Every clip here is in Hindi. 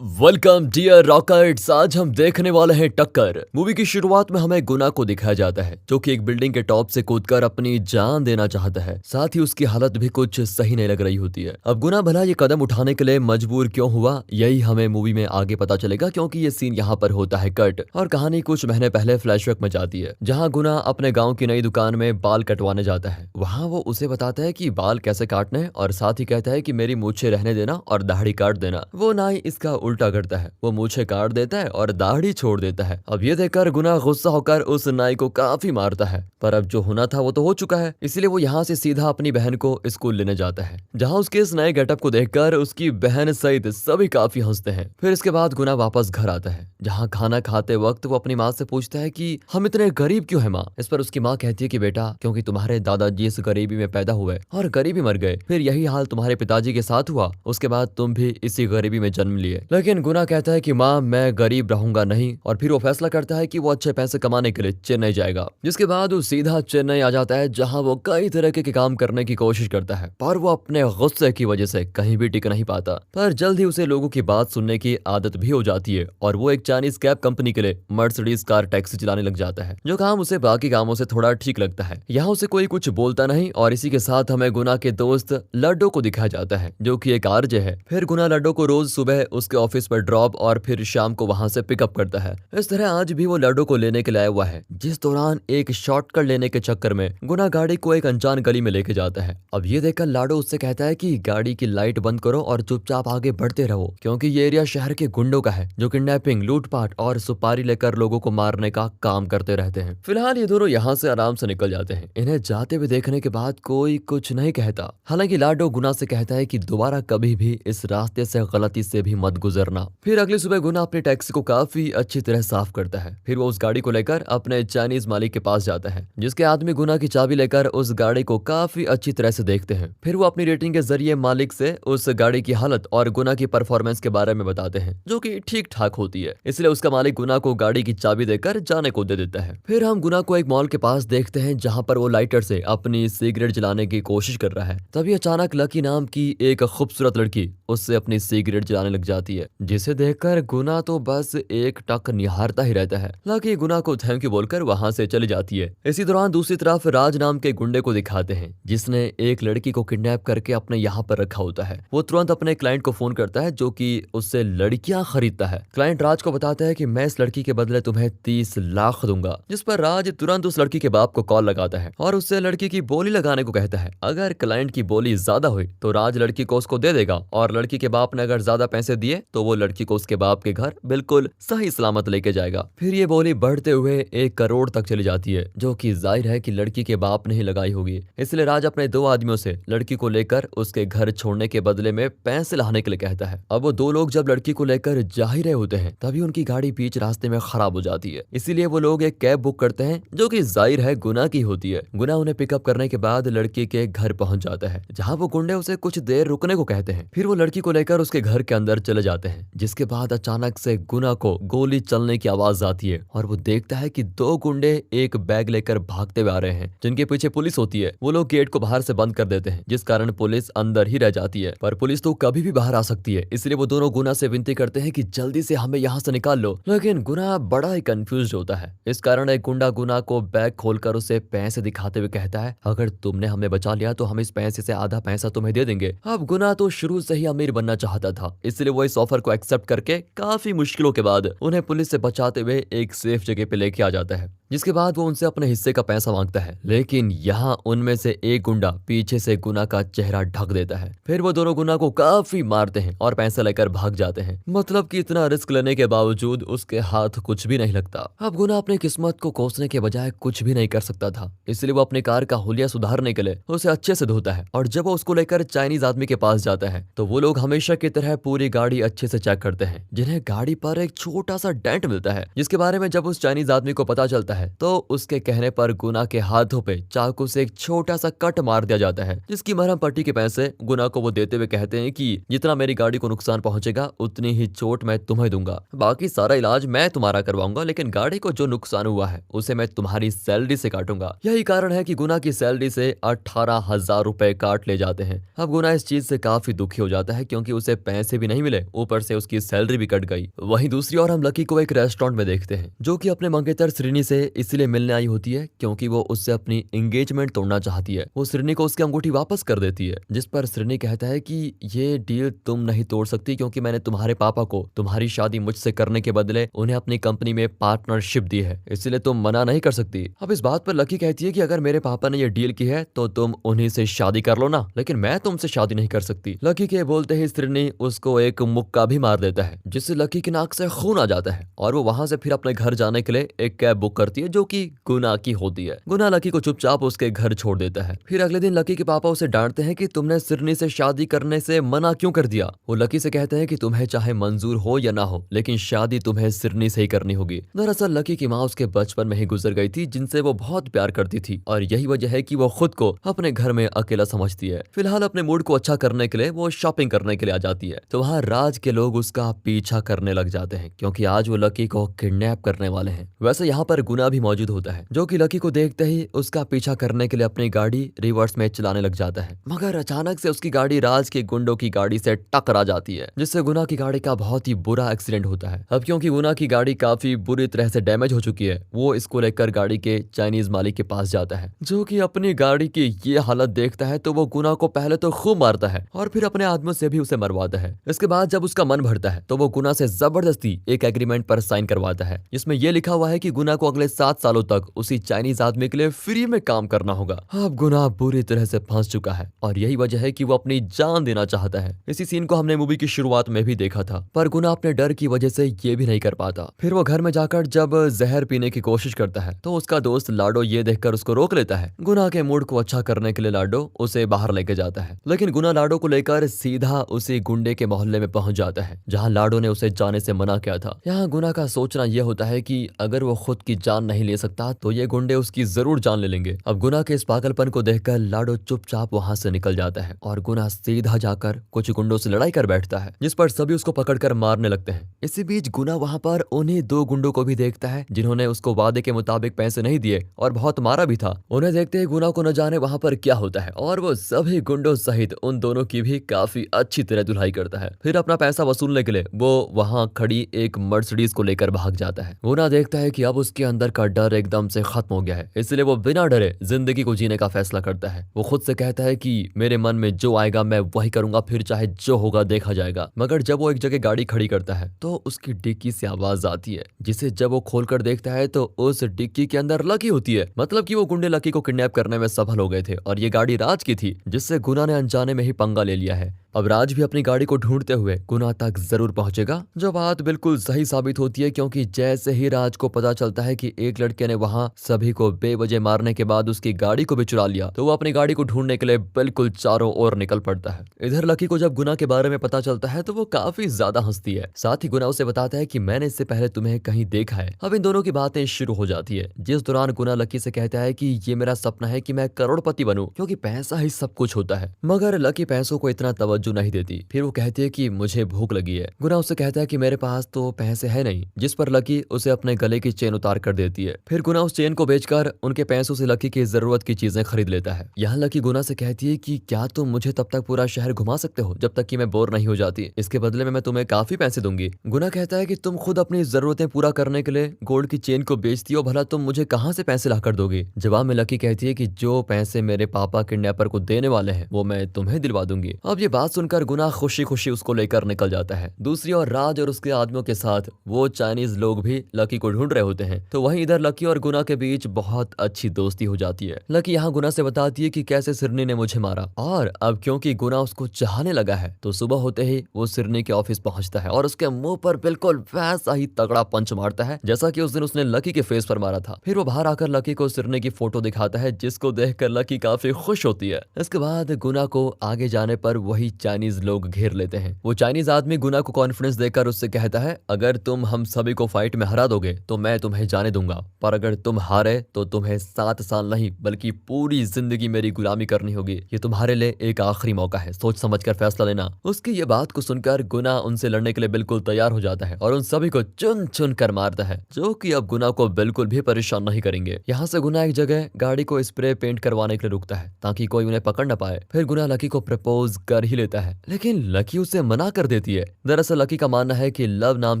Welcome dear rockets. आज हम देखने वाले हैं टक्कर। मूवी की शुरुआत में हमें गुना को दिखाया जाता है जो कि एक बिल्डिंग के टॉप से कूदकर अपनी जान देना चाहता है। साथ ही उसकी हालत भी कुछ सही नहीं लग रही होती है। अब गुना भला ये कदम उठाने के लिए मजबूर क्यों हुआ, यही हमें मूवी में आगे पता चलेगा, क्योंकि ये सीन यहाँ पर होता है कट और कहानी कुछ महीने पहले फ्लैशबैक में जाती है, जहाँ गुना अपने गाँव की नई दुकान में बाल कटवाने जाता है। वहाँ वो उसे बताता है कि बाल कैसे काटने हैं और साथ ही कहता है कि मेरी मूछें रहने देना और दाढ़ी काट देना। वो नाई इसका उल्टा करता है, वो मूछें काट देता है और दाढ़ी छोड़ देता है। अब ये देखकर गुना गुस्सा होकर उस नाई को काफी मारता है, पर अब जो होना था वो तो हो चुका है, इसलिए वो यहाँ से सीधा अपनी बहन को स्कूल लेने जाता है, जहाँ उसके इस नए गेटअप को देखकर उसकी बहन सहित सभी काफी हंसते हैं। फिर इसके बाद गुना वापस घर आता है, जहाँ खाना खाते वक्त वो अपनी माँ से पूछता है कि हम इतने गरीब क्यों हैं माँ। इस पर उसकी माँ कहती है कि बेटा, क्योंकि तुम्हारे दादाजी इस गरीबी में पैदा हुए और गरीबी मर गए, फिर यही हाल तुम्हारे पिताजी के साथ हुआ, उसके बाद तुम भी इसी गरीबी में जन्म लिए। लेकिन गुना कहता है कि माँ, मैं गरीब रहूंगा नहीं, और फिर वो फैसला करता है कि वो अच्छे पैसे कमाने के लिए चेन्नई जाएगा। जिसके बाद वो सीधा चेन्नई आ जाता है, जहाँ वो कई तरह के काम करने की कोशिश करता है, पर वो अपने गुस्से की वजह से कहीं भी टिक नहीं पाता। पर जल्द ही उसे लोगों की बात सुनने की आदत भी हो जाती है और वो एक चाइनीज कैब कंपनी के लिए मर्सिडीज कार टैक्सी चलाने लग जाता है, जो काम उसे बाकी कामों से थोड़ा ठीक लगता है। यहाँ उसे कोई कुछ बोलता नहीं और इसी के साथ हमें गुना के दोस्त लड्डू को दिखाया जाता है, जो कि एक आरजे है। फिर गुना लड्डू को रोज सुबह उसके ऑफिस पर ड्रॉप और फिर शाम को वहां से पिकअप करता है। इस तरह आज भी वो लड्डू को लेने के लिए आया हुआ है, जिस दौरान एक शॉर्टकट लेने के चक्कर में गुना गाड़ी को एक अनजान गली में लेके जाता है। अब ये देखकर लाडो उससे कहता है कि गाड़ी की लाइट बंद करो और चुपचाप आगे बढ़ते रहो, क्योंकि ये एरिया शहर के गुंडों का है, जो किडनैपिंग, लूटपाट और सुपारी लेकर लोगों को मारने का काम करते रहते हैं। फिलहाल ये दोनों यहाँ से आराम से निकल जाते हैं। इन्हें जाते हुए देखने के बाद कोई कुछ नहीं कहता। हालांकि लाडो गुना से कहता है कि दोबारा कभी भी इस रास्ते से गलती से भी मत गुजरना। फिर अगली सुबह गुना अपनी टैक्सी को काफी अच्छी तरह साफ करता है। फिर वो उस गाड़ी को लेकर अपने चाइनीज मालिक के पास जाता है, जिसके आदमी गुना की चाबी लेकर उस गाड़ी को काफी अच्छी तरह से देखते हैं। फिर वो अपनी रेटिंग के जरिए मालिक से उस गाड़ी की हालत और गुना की परफॉर्मेंस के बारे में बताते हैं, जो कि ठीक ठाक होती है, इसलिए उसका मालिक गुना को गाड़ी की चाबी देकर जाने को दे देता है। फिर हम गुना को एक मॉल के पास देखते हैं, जहाँ पर वो लाइटर से अपनी सिगरेट जलाने की कोशिश कर रहा है। तभी अचानक लकी नाम की एक खूबसूरत लड़की उससे अपनी सिगरेट जलाने लग जाती है, जिसे देखकर गुना तो बस एक टक निहारता ही रहता है। लकी गुना को थैंक यू बोलकर वहां से चली जाती है। इसी दौरान दूसरी तरफ राज नाम के गुंडे को दिखाते हैं, जिसने एक लड़की को किडनैप करके अपने यहाँ पर रखा होता है। वो तुरंत अपने क्लाइंट को फोन करता है, जो कि उससे लड़कियां खरीदता है। क्लाइंट राज को बताता है कि मैं इस लड़की के बदले तुम्हें 30 लाख दूंगा, जिस पर राज तुरंत उस लड़की के बाप को कॉल लगाता है और उससे लड़की की बोली लगाने को कहता है। अगर क्लाइंट की बोली ज्यादा हुई तो राज लड़की को उसको दे देगा, और लड़की के बाप ने अगर ज्यादा पैसे दिए तो वो लड़की को उसके बाप के घर बिल्कुल सही सलामत लेके जाएगा। फिर ये बोली बढ़ते हुए 1 करोड़ तक चली जाती है, जो कि जाहिर है कि लड़की के बाप ने ही लगाई होगी। इसलिए राज अपने 2 आदमियों से लड़की को लेकर उसके घर छोड़ने के बदले में पैसे लाने के लिए कहता है। अब वो 2 लोग जब लड़की को लेकर जा ही रहे होते हैं, तभी उनकी गाड़ी बीच रास्ते में खराब हो जाती है। इसीलिए वो लोग एक कैब बुक करते हैं, जो कि जाहिर है गुना की होती है। गुना उन्हें पिकअप करने के बाद लड़की के घर पहुंच जाता है, जहाँ वो गुंडे उसे कुछ देर रुकने को कहते हैं। फिर वो लड़की को लेकर उसके घर के अंदर चले जाते हैं, जिसके बाद अचानक से गुना को गोली चलने की आवाज आती है और वो देखता है कि 2 गुंडे एक बैग लेकर भागते हुए आ रहे हैं, जिनके पीछे पुलिस होती है। वो लोग गेट को बाहर से बंद कर देते हैं, जिस कारण पुलिस अंदर ही रह जाती है, पर पुलिस तो कभी भी बाहर आ सकती है। इसलिए वो दोनों गुना से विनती करते हैं कि जल्दी से हमें यहाँ से निकाल लो, लेकिन गुना बड़ा ही कंफ्यूज होता है। इस कारण एक गुंडा गुना को बैग खोलकर उसे पैसे दिखाते हुए कहता है, अगर तुमने हमें बचा लिया तो हम इस पैसे से आधा पैसा तुम्हें दे देंगे। अब गुना तो शुरू से ही अमीर बनना चाहता था, इसलिए वो इस ऑफर को एक्सेप्ट करके काफी मुश्किलों के बाद उन्हें पुलिस से बचाते हुए एक सेफ जगह पे लेके आ जाता है, जिसके बाद वो उनसे अपने हिस्से का पैसा मांगता है। लेकिन यहाँ उनमें से एक गुंडा पीछे से गुना का चेहरा ढक देता है। फिर वो दोनों गुना को काफी मारते हैं और पैसा लेकर भाग जाते हैं। मतलब कि इतना रिस्क लेने के बावजूद उसके हाथ कुछ भी नहीं लगता। अब गुना अपनी किस्मत को कोसने के बजाय कुछ भी नहीं कर सकता था, इसलिए वो अपनी कार का हुलिया सुधारने के लिए उसे अच्छे से धोता है, और जब वो उसको लेकर चाइनीज आदमी के पास जाता है तो वो लोग हमेशा की तरह पूरी गाड़ी अच्छे से चेक करते हैं, जिन्हें गाड़ी पर एक छोटा सा डेंट मिलता है, जिसके बारे में जब उस चाइनीज आदमी को पता चलता है तो उसके कहने पर गुना के हाथों पे चाकू से एक छोटा सा कट मार दिया जाता है, जिसकी मरहम पट्टी के पैसे गुना को वो देते हुए कहते हैं कि जितना मेरी गाड़ी को नुकसान पहुंचेगा उतनी ही चोट मैं तुम्हें दूंगा, बाकी सारा इलाज मैं तुम्हारा करवाऊंगा, लेकिन गाड़ी को जो नुकसान हुआ है उसे मैं तुम्हारी सैलरी से काटूंगा। यही कारण है कि गुना की सैलरी से 18,000 रुपए काट ले जाते हैं। अब गुना इस चीज से काफी दुखी हो जाता है, क्योंकि उसे पैसे भी नहीं मिले, ऊपर से उसकी सैलरी भी कट गई। वहीं दूसरी ओर हम लकी को एक रेस्टोरेंट में देखते हैं, जो कि अपने मंगेतर श्रीनी से इसलिए मिलने आई होती है क्योंकि वो उससे अपनी एंगेजमेंट तोड़ना चाहती है। वो श्रीनी को उसकी अंगूठी वापस कर देती है, जिस पर श्रीनी कहता है कि ये डील तुम नहीं तोड़ सकती क्योंकि मैंने तुम्हारे पापा को तुम्हारी शादी मुझसे करने के बदले उन्हें अपनी कंपनी में पार्टनरशिप दी है, इसलिए तुम मना नहीं कर सकती। अब इस बात पर लकी कहती है कि अगर मेरे पापा ने ये डील की है तो तुम उन्हीं से शादी कर लो ना, लेकिन मैं तुमसे शादी नहीं कर सकती। लकी के बोलते ही श्रीनी उसको एक मुक्का भी मार देता है, जिससे लकी की नाक से खून आ जाता है और वो वहां से फिर अपने घर जाने के लिए एक कैब बुक करती है, जो कि गुना की होती है। गुना लकी को चुपचाप उसके घर छोड़ देता है। फिर अगले दिन लकी के पापा उसे डांटते हैं कि तुमने श्रीनी से शादी करने से मना क्यों कर दिया। वो लकी से कहते हैं कि तुम्हें चाहे मंजूर हो या ना हो, लेकिन शादी तुम्हें श्रीनी से ही करनी होगी। दरअसल लकी की माँ उसके बचपन में ही गुजर गई थी, जिनसे वो बहुत प्यार करती थी और यही वजह है कि वो खुद को अपने घर में अकेला समझती है। फिलहाल अपने मूड को अच्छा करने के लिए वो शॉपिंग करने के लिए आ जाती है, तो वहाँ राज के लोग उसका पीछा करने लग जाते हैं क्योंकि आज वो लकी को किडनैप करने वाले हैं। वैसे यहाँ पर गुना भी मौजूद होता है, जो कि लकी को देखते ही उसका पीछा करने के लिए अपनी गाड़ी रिवर्स में चलाने लग जाता है, मगर अचानक से उसकी गाड़ी राज के गुंडों की गाड़ी से टकरा जाती है, जिससे गुना की गाड़ी का बहुत ही बुरा एक्सीडेंट होता है। अब क्योंकि गुना की गाड़ी काफी बुरी तरह से डैमेज हो चुकी है, वो इसको लेकर गाड़ी के चाइनीज मालिक के पास जाता है, जो कि अपनी गाड़ी की ये हालत देखता है तो वो गुना को पहले तो खूब मारता है और फिर अपने आदमियों से भी उसे मरवाता है। इसके बाद जब उसका मन भरता है तो वो गुना से जबरदस्ती एक एग्रीमेंट पर साइन करवाता है, जिसमें यह लिखा हुआ है कि गुना को अगले 7 सालों तक उसी चाइनीज आदमी के लिए फ्री में काम करना होगा। अब गुना बुरी तरह से फंस चुका है और यही वजह है कि वो अपनी जान देना चाहता है। इसी सीन को हमने मूवी की शुरुआत में भी देखा था, पर गुना अपने डर की वजह से ये भी नहीं कर पाता। फिर वो घर में जाकर जब जहर पीने की कोशिश करता है तो उसका दोस्त लाडो ये देखकर उसको रोक लेता है। गुना के मूड को अच्छा करने के लिए लाडो उसे बाहर लेके जाता है, लेकिन गुना लाडो को लेकर सीधा उसी गुंडे के मोहल्ले में पहुंच जाता है जहां लाडो ने उसे जाने से मना किया था। यहाँ गुना का सोचना यह होता है कि अगर वो खुद की जान नहीं ले सकता तो ये गुंडे उसकी जरूर जान ले लेंगे। अब गुना के इस पागलपन को देखकर लाडो चुपचाप वहां से निकल जाता है और गुना सीधा जाकर कुछ गुंडों से लड़ाई कर बैठता है, जिस पर सभी उसको पकड़कर मारने लगते हैं। इसी बीच गुना वहां पर उन्हीं 2 गुंडों को भी देखता है जिन्होंने उसको वादे के मुताबिक पैसे नहीं दिए और बहुत मारा भी था। उन्हें देखते ही गुना को न जाने वहां पर क्या होता है और वो सभी गुंडों सहित उन दोनों की भी काफी अच्छी तरह धुलाई करता है। फिर अपना पैसा वसूलने के लिए वो वहां खड़ी एक मर्सिडीज को लेकर भाग जाता है। गुना देखता है कि अब उसके अंदर का डर एकदम से खत्म हो गया है, इसलिए वो बिना डरे जिंदगी को जीने का फैसला करता है। वो खुद से कहता है कि मेरे मन में जो आएगा मैं वही करूंगा, फिर चाहे जो होगा देखा जाएगा। मगर जब वो एक जगह गाड़ी खड़ी करता है तो उसकी डिक्की से आवाज आती है, जिसे जब वो खोलकर देखता है तो उस डिक्की के अंदर लकी होती है। मतलब कि वो गुंडे लकी को किडनैप करने में सफल हो गए थे और ये गाड़ी राज की थी, जिससे गुना ने अनजाने में ही पंगा ले लिया है। अब राज भी अपनी गाड़ी को ढूंढते हुए गुना तक जरूर पहुंचेगा, जो बात बिल्कुल सही साबित होती है क्योंकि जैसे ही राज को पता चलता है कि एक लड़के ने वहां सभी को बेवजह मारने के बाद उसकी गाड़ी को भी चुरा लिया, तो वो अपनी गाड़ी को ढूंढने के लिए बिल्कुल चारों ओर निकल पड़ता है। इधर लकी को जब गुना के बारे में पता चलता है तो वो काफी ज्यादा हंसती है। साथ ही गुना उसे बताता है कि मैंने इससे पहले तुम्हें कहीं देखा है। अब इन दोनों की बातें शुरू हो जाती है, जिस दौरान गुना लकी से कहता है कि ये मेरा सपना है कि मैं करोड़पति बनूं क्योंकि पैसा ही सब कुछ होता है। मगर लकी पैसों को इतना तवज्जो नहीं देती। फिर वो कहती है कि मुझे भूख लगी है। गुना उससे कहता है कि मेरे पास तो पैसे है नहीं, जिस पर लकी उसे अपने गले की चेन उतार कर देती है। फिर गुना उस चेन को बेचकर उनके पैसों से लकी की जरूरत की चीजें खरीद लेता है। यहाँ लकी गुना से कहती है कि क्या तुम मुझे तब तक पूरा शहर घुमा सकते हो जब तक कि मैं बोर नहीं हो जाती, इसके बदले में मैं तुम्हें काफी पैसे दूंगी। गुना कहता है कि तुम खुद अपनी जरूरतें पूरा करने के लिए गोल्ड की चेन को बेचती हो, भला तुम मुझे कहाँ से पैसे लाकर दोगी। जवाब में लकी कहती है कि जो पैसे मेरे पापा किडनैपर को देने वाले हैं वो मैं तुम्हें दिलवा दूंगी। अब ये बात सुनकर गुना खुशी खुशी उसको लेकर निकल जाता है। दूसरी ओर राज और उसके आदमियों के साथ वो चाइनीज लोग भी लकी को ढूंढ रहे होते हैं, तो वहीं इधर लकी और गुना के बीच बहुत अच्छी दोस्ती हो जाती है। लकी यहाँ गुना से बताती है कि कैसे सिरनी ने मुझे मारा, और अब क्योंकि गुना उसको चाहने लगा है तो सुबह होते ही वो सिरनी के ऑफिस पहुंचता है और उसके मुंह पर बिल्कुल वैसा ही तगड़ा पंच मारता है जैसा कि उस दिन उसने लकी के फेस पर मारा था। फिर वो बाहर आकर लकी को सिरनी की फोटो दिखाता है, जिसको देखकर लकी काफी खुश होती है। इसके बाद गुना को आगे जाने पर वही चाइनीज लोग घेर लेते हैं। वो चाइनीज आदमी गुना को कॉन्फिडेंस देकर उससे कहता है, अगर तुम हम सभी को फाइट में हरा दोगे तो मैं तुम्हें जाने दूंगा, पर अगर तुम हारे तो तुम्हें 7 साल नहीं बल्कि पूरी जिंदगी मेरी गुलामी करनी होगी। ये तुम्हारे लिए एक आखिरी मौका है, सोच समझकर फैसला लेना। उसकी ये बात को सुनकर गुना उनसे लड़ने के लिए बिल्कुल तैयार हो जाता है और उन सभी को चुन चुन कर मारता है, जो कि अब गुना को बिल्कुल भी परेशान नहीं करेंगे। यहाँ से गुना एक जगह गाड़ी को स्प्रे पेंट करवाने के लिए रुकता है ताकि कोई उन्हें पकड़ न पाए। फिर गुना लकी को प्रपोज कर ही लेता लेता है, लेकिन लकी उसे मना कर देती है। दरअसल लकी का मानना है कि लव नाम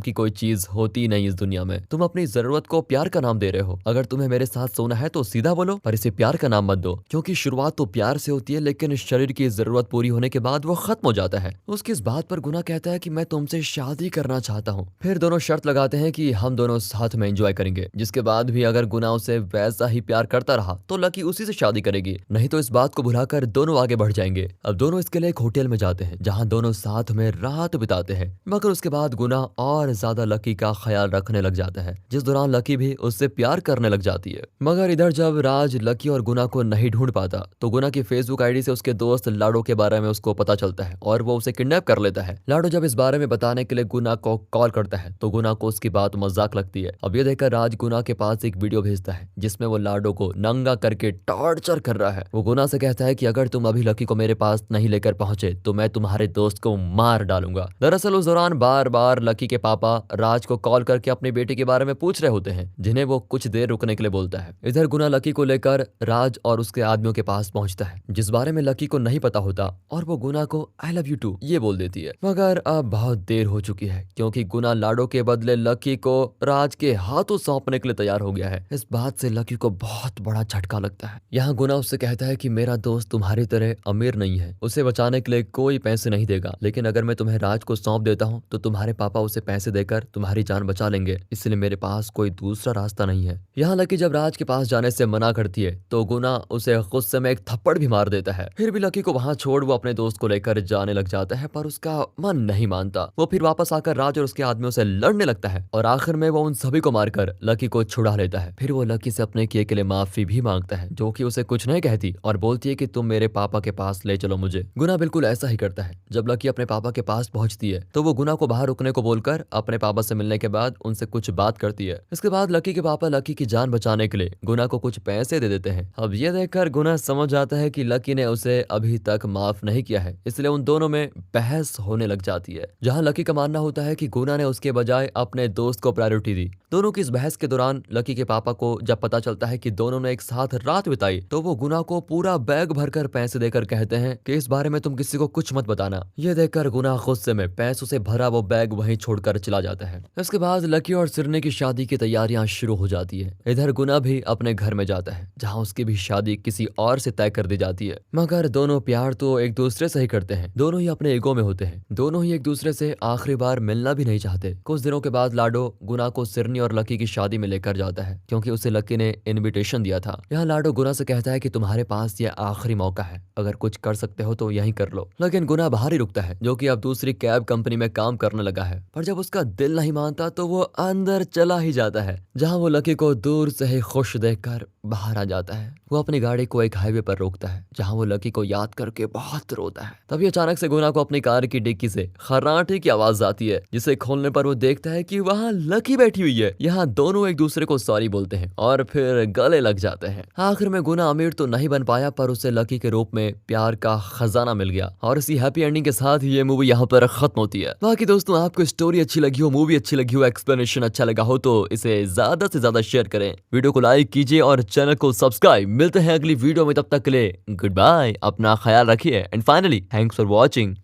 की कोई चीज होती नहीं इस दुनिया में। तुम अपनी जरूरत को प्यार का नाम दे रहे हो। अगर तुम्हें मेरे साथ सोना है तो सीधा बोलो, पर इसे प्यार का नाम मत दो, क्योंकि शुरुआत तो प्यार से होती है, लेकिन शरीर की जरूरत पूरी होने के बाद वो खत्म हो जाता है। उसकी इस बात पर गुना कहता है कि मैं तुमसे शादी करना चाहता हूँ। फिर दोनों शर्त लगाते हैं कि हम दोनों साथ में एंजॉय करेंगे, जिसके बाद भी अगर गुना उसे वैसा ही प्यार करता रहा तो लकी उसी से शादी करेगी, नहीं तो इस बात को भुलाकर दोनों आगे बढ़ जाएंगे। अब दोनों इसके लिए एक होटल में जाते हैं, जहाँ दोनों साथ में रात बिताते हैं। मगर उसके बाद गुना और ज्यादा लकी का ख्याल रखने लग जाता है, जिस दौरान लकी भी उससे प्यार करने लग जाती है। मगर इधर जब राज लकी और गुना को नहीं ढूंढ पाता तो गुना की फेसबुक आईडी से उसके दोस्त लाडो के बारे में उसको पता चलता है और वो उसे किडनैप कर लेता है। लाडो जब इस बारे में बताने के लिए गुना को कॉल करता है तो गुना को उसकी बात मजाक लगती है। अब ये देखकर राज गुना के पास एक वीडियो भेजता है जिसमें वो लाडो को नंगा करके टॉर्चर कर रहा है। वो गुना से कहता है कि अगर तुम अभी लकी को मेरे पास नहीं लेकर पहुंचे तो मैं तुम्हारे दोस्त को मार डालूंगा। दरअसल उस दौरान बार बार लकी के पापा राज को कॉल करके अपनी बेटी के बारे में पूछ रहे होते हैं, जिन्हें वो कुछ देर रुकने के लिए बोलता है। इधर गुना लकी को लेकर राज और उसके आदमियों के पास पहुंचता है, जिस बारे में लकी को नहीं पता होता, और वो गुना को आई लव यू टू ये बोल देती है। मगर अब बहुत देर हो चुकी है, क्योंकि गुना लाडो के बदले लकी को राज के हाथों सौंपने के लिए तैयार हो गया है। इस बात से लकी को बहुत बड़ा झटका लगता है। यहाँ गुना उससे कहता है कि मेरा दोस्त तुम्हारी तरह अमीर नहीं है, उसे बचाने के लिए कोई पैसे नहीं देगा, लेकिन अगर मैं तुम्हें राज को सौंप देता हूँ तो तुम्हारे पापा उसे पैसे देकर तुम्हारी जान बचा लेंगे, इसलिए मेरे पास कोई दूसरा रास्ता नहीं है। यहाँ लकी जब राज के पास जाने से मना करती है तो गुना उसे गुस्से में एक थप्पड़ भी मार देता है। फिर भी लकी को वहाँ छोड़ वो अपने दोस्त को लेकर जाने लग जाता है, पर उसका मन नहीं मानता। वो फिर वापस आकर राज और उसके आदमियों से लड़ने लगता है और आखिर में वो उन सभी को मारकर लकी को छुड़ा लेता है। फिर वो लकी से अपने किए के लिए माफी भी मांगता है, जो कि उसे कुछ नहीं कहती और बोलती है कि तुम मेरे पापा के पास ले चलो मुझे। गुना बिल्कुल ऐसा ही करता है। जब लकी अपने पापा के पास पहुंचती है तो वो गुना को बाहर रुकने को बोलकर अपने पापा से मिलने के बाद उनसे कुछ बात करती है। इसके बाद लकी के पापा लकी की जान बचाने के लिए गुना को कुछ पैसे दे देते हैं। अब ये देखकर गुना समझ जाता है कि लकी ने उसे अभी तक माफ नहीं किया है, इसलिए उन दोनों में बहस होने लग जाती है, जहां लकी का मानना होता है कि गुना ने उसके बजाय अपने दोस्त को प्रायोरिटी दी। दोनों की इस बहस के दौरान लकी के पापा को जब पता चलता है कि दोनों ने एक साथ रात बिताई तो वो गुना को पूरा बैग भरकर पैसे देकर कहते हैं कि इस बारे में तुम किसी को कुछ मत बताना। ये देखकर गुना गुस्से में पैसों से भरा वो बैग वहीं छोड़कर चला जाता है। इसके बाद लकी और सिरने की शादी की तैयारियां शुरू हो जाती है। इधर गुना भी अपने घर में जाता है, जहाँ उसकी भी शादी किसी और से तय कर दी जाती है। मगर दोनों प्यार तो एक दूसरे से ही करते हैं, दोनों ही अपने ईगो में होते हैं, दोनों ही एक दूसरे से आखिरी बार मिलना भी नहीं चाहते। कुछ दिनों के बाद लाडो गुना को सिरनी और लकी की शादी में लेकर जाता है, क्योंकि उसे लकी ने इनविटेशन दिया था। यहाँ लाडो गुना से कहता है कि तुम्हारे पास ये आखिरी मौका है, अगर कुछ कर सकते हो तो यही कर लो। लेकिन गुना बाहर ही रुकता है, जो कि अब दूसरी कैब कंपनी में काम करने लगा है। पर जब उसका दिल नहीं मानता तो वो अंदर चला ही जाता है, जहाँ वो लकी को दूर से ही खुश देखकर बाहर आ जाता है। वो अपनी गाड़ी को एक हाईवे पर रोकता है, जहाँ वो लकी को याद करके बहुत रोता है। तभी अचानक से गुना को अपनी कार की डिक्की से खर्राटे की आवाज आती है, जिसे खोलने पर वो देखता है कि वहाँ लकी बैठी हुई है। यहाँ दोनों एक दूसरे को सॉरी बोलते हैं और फिर गले लग जाते हैं। आखिर में गुना अमीर तो नहीं बन पाया, पर उसे लकी के रूप में प्यार का खजाना मिल गया। और इसी हैप्पी एंडिंग के साथ ये मूवी यहाँ पर खत्म होती है। बाकी दोस्तों, आपको स्टोरी अच्छी लगी हो, मूवी अच्छी लगी हो, एक्सप्लेनेशन अच्छा लगा हो तो इसे ज्यादा से ज्यादा शेयर करें, वीडियो को लाइक कीजिए और चैनल को सब्सक्राइब। मिलते हैं अगली वीडियो में, तब तक के लिए गुड बाय, अपना ख्याल रखिए and finally thanks for watching.